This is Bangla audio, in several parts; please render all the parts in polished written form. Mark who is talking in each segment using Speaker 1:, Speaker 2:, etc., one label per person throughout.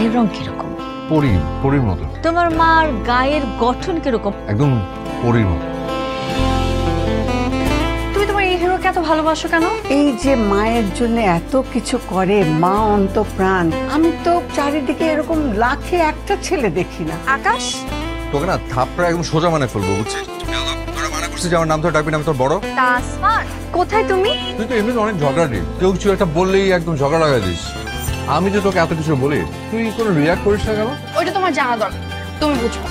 Speaker 1: গায়ের রং কিরকম?
Speaker 2: পরীর মতো।
Speaker 1: তোমার মার গায়ের গঠন কিরকম?
Speaker 2: একদম পরীর মতো।
Speaker 1: তুমি তোমার এই হিরোকে এত ভালোবাসো কেন?
Speaker 3: এই যে মায়ের জন্য এত কিছু করে, মা অন্তঃপ্রাণ। আমি তো চারিদিকে এরকম লাখে একটা ছেলে দেখি না।
Speaker 1: আকাশ,
Speaker 2: তোকে না থাপড়া একদম সোজা মানে ফেলবো, বুঝছিস? তোরা মানা করছিস যে আমার নাম ধরে ডাকবি না, আমি তোর বড়।
Speaker 1: তাসমান, কোথায় তুমি?
Speaker 2: তুই তো এমনি অনেক ঝগড়াটি, কেউ কিছু একটা বললেই একদম ঝগড়া লাগাই দিস। আমি যে তোকে এত কিছু বলি, তুই কোনো রিয়াক্ট করিস না কেন?
Speaker 1: ওইটা তোমার জানা দরকার, তুমি বুঝো।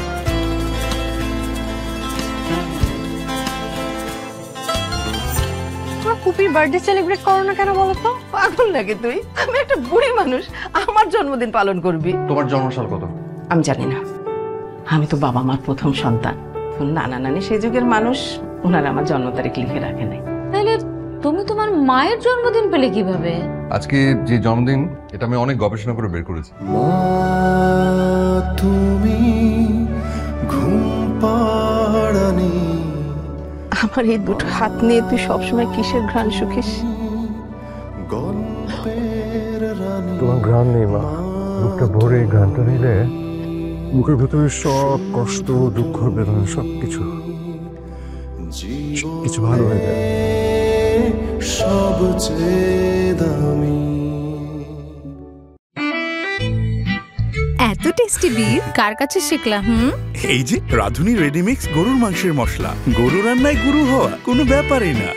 Speaker 1: তোমার পুপির বার্থডে সেলিব্রেট করো না কেন বলো তো?
Speaker 3: পাগল নাকি তুই? আমি একটা বুড়ি মানুষ, আমার জন্মদিন পালন করবি?
Speaker 2: তোমার জন্মসাল কত?
Speaker 3: আমি জানি না। আমি তো বাবা মার প্রথম সন্তান। নানা নানি সেই যুগের মানুষ, ওনারা আমার জন্ম তারিখ লিখে রাখে নাই।
Speaker 1: তাহলে তুমি তোমার মায়ের জন্মদিন পেলে কিভাবে?
Speaker 2: আজকে যে জন্মদিন, এটা আমি অনেক গবেষণা করে বের করেছি।
Speaker 4: তুমি ঘুম পাড়ানি,
Speaker 3: আমার এই দুটো হাত নিয়ে তুই সবসময় কিসের ঘ্রাণ শুকিস?
Speaker 5: তোমার ঘ্রাণ নেই মা, বুকটা ভরে ঘ্রাণটা নিলে বুকের ভেতরে সব কষ্ট, দুঃখ, বেদনা সবকিছু ভালো হয়ে যায়।
Speaker 4: সবচেয়ে দামি
Speaker 6: এত টেস্টি বিফ কার কাছে শিখলাম?
Speaker 7: এই যে রাধুনী রেডিমিক্স গরুর মাংসের মশলা, গরু রান্নায় গুরু হওয়া কোনো ব্যাপারই না।